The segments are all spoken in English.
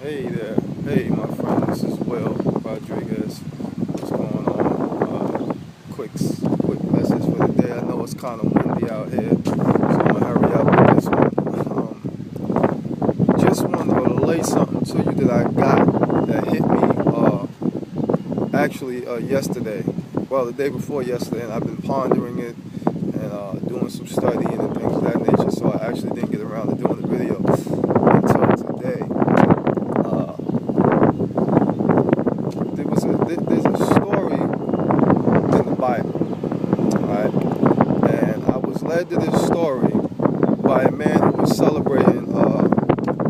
Hey there. Hey, my friend. This is Will Rodriguez. What's going on? Quick message for the day. I know it's kind of windy out here, so I'm gonna hurry up with this one. Just wanted to relay something to you that I got that hit me actually yesterday. Well, the day before yesterday, and I've been pondering it and doing some studying and things of that nature. So I actually didn't get around to doing the video until today. There's a story in the Bible, right? And I was led to this story by a man who was celebrating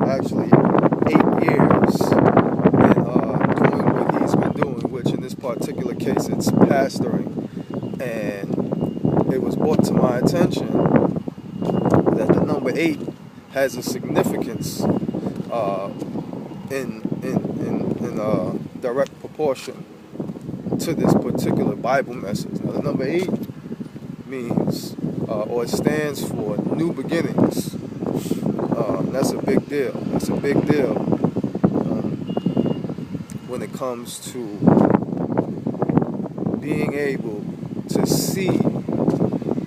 actually 8 years in doing what he's been doing, which in this particular case it's pastoring. And it was brought to my attention that the number 8 has a significance in direct proportion to this particular Bible message. Now, the number 8 means, or it stands for new beginnings. That's a big deal. That's a big deal when it comes to being able to see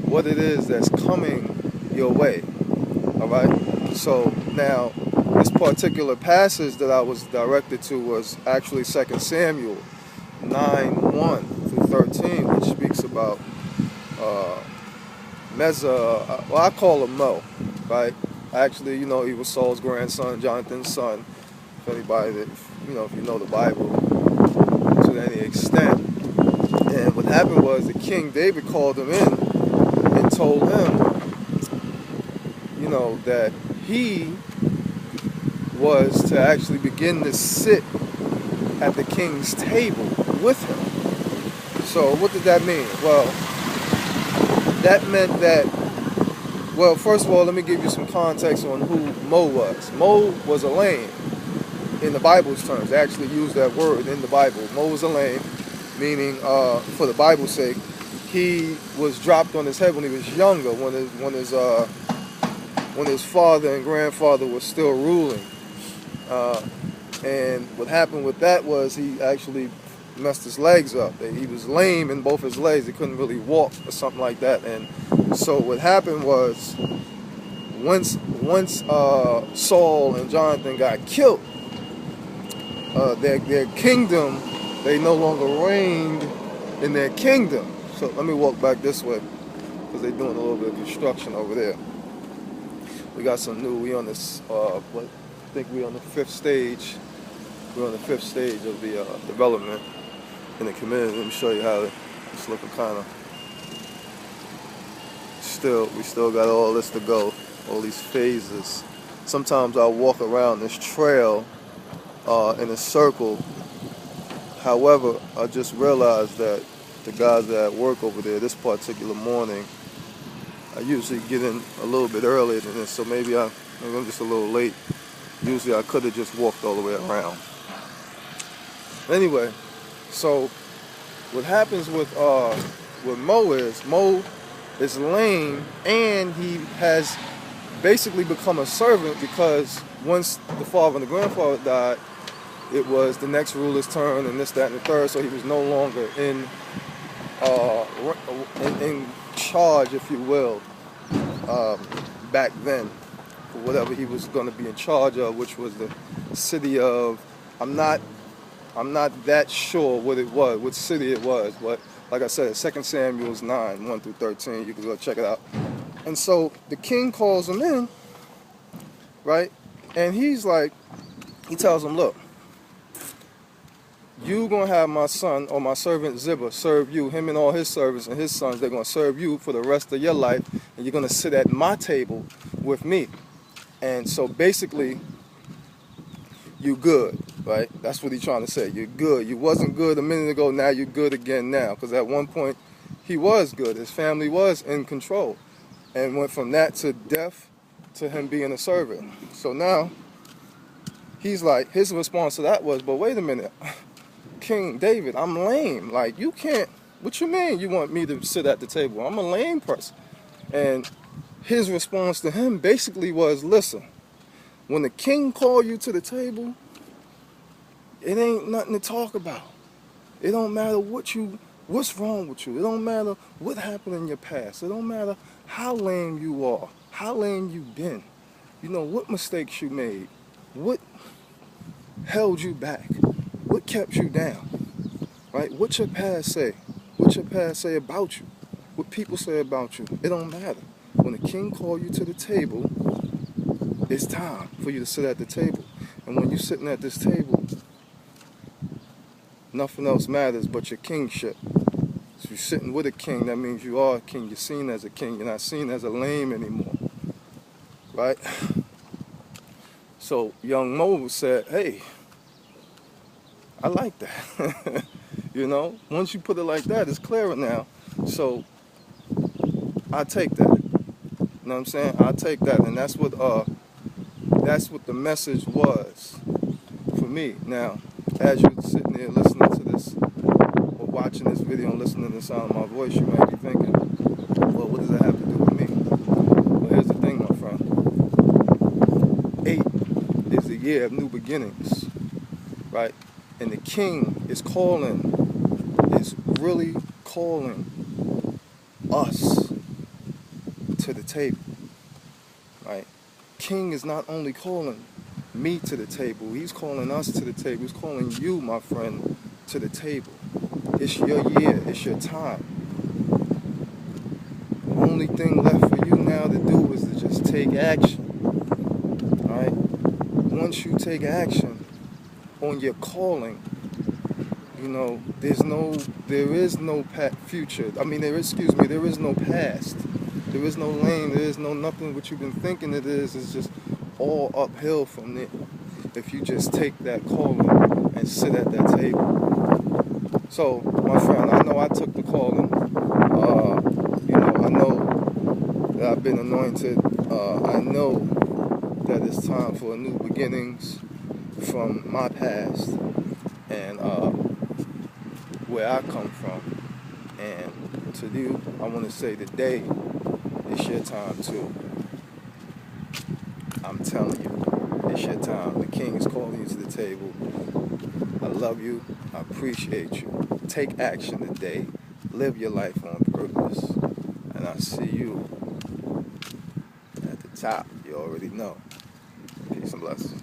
what it is that's coming your way. All right? So now, this particular passage that I was directed to was actually 2 Samuel 9:1 through 13, which speaks about well, I call him Mo, right? Actually, he was Saul's grandson, Jonathan's son. If anybody that, if you know the Bible to any extent. And what happened was the King David called him in and told him, that he was to actually begin to sit at the king's table with him. So what did that mean? Well, that meant that, well, first of all, let me give you some context on who Mo was. Mo was a lame in the Bible's terms. They actually use that word in the Bible. Mo was a lame, meaning, for the Bible's sake, he was dropped on his head when he was younger, when his father and grandfather were still ruling. And what happened with that was he actually messed his legs up. He was lame in both his legs. He couldn't really walk or something like that. And so what happened was once Saul and Jonathan got killed, their kingdom, they no longer reigned in their kingdom. So let me walk back this way because they're doing a little bit of construction over there. We got some new, we on this, I think we're on the 5th stage. We're on the 5th stage of the development in the community. Let me show you how it's looking kind of. We still got all this to go, all these phases. Sometimes I'll walk around this trail in a circle. However, I just realized that the guys that at work over there this particular morning, I usually get in a little bit earlier than this, so maybe I'm just a little late. Usually I could have just walked all the way around. Anyway, so what happens with Mo is lame, and he has basically become a servant because once the father and the grandfather died, it was the next ruler's turn and this, that, and the third, so he was no longer in charge, if you will, back then, for whatever he was going to be in charge of, which was the city of, I'm not that sure what city it was, but like I said, 2 Samuel 9:1 through 13, you can go check it out. And so the king calls him in, right? And he tells him, look, you gonna have my son or my servant Ziba serve you, him and all his servants and his sons, they're gonna serve you for the rest of your life, and you're gonna sit at my table with me. And so basically, you good, right? That's what he's trying to say. You're good. You wasn't good a minute ago, now you're good again now. Because at one point, he was good. His family was in control. And went from that to death to him being a servant. So now, he's like, his response to that was, but wait a minute, King David, I'm lame. Like, you can't, what you mean you want me to sit at the table? I'm a lame person. And his response to him basically was, listen, when the king called you to the table, it ain't nothing to talk about. It don't matter what's wrong with you. It don't matter what happened in your past. It don't matter how lame you are, how lame you've been. You know, what mistakes you made, what held you back, what kept you down, right? What your past say? What your past say about you? What people say about you? It don't matter. When the king called you to the table, it's time for you to sit at the table. And when you're sitting at this table, nothing else matters but your kingship. So you're sitting with a king, that means you are a king. You're seen as a king. You're not seen as a lame anymore, right? So young Mo said, hey, I like that. You know, once you put it like that, it's clearer now. So I take that. You know what I'm saying? I take that, and that's what the message was for me. Now, as you're sitting there listening to this or watching this video and listening to the sound of my voice, you might be thinking, well, what does that have to do with me? Well, here's the thing, my friend. 8 is the year of new beginnings, right? And the king is really calling us to the table, right? King is not only calling me to the table, he's calling us to the table. He's calling you, my friend, to the table. It's your year, it's your time. The only thing left for you now to do is to just take action, right? Once you take action on your calling, you know, there is no future. I mean, there is no past. There is no lane. There is no nothing what you've been thinking it is. It's just all uphill from there. If you just take that calling and sit at that table. So, my friend, I know I took the calling. You know, I know that I've been anointed. I know that it's time for new beginnings from my past and where I come from. And to you, I want to say today, it's your time too. I'm telling you, it's your time. The king is calling you to the table. I love you. I appreciate you. Take action today. Live your life on purpose. And I see you at the top. You already know. Peace and blessings.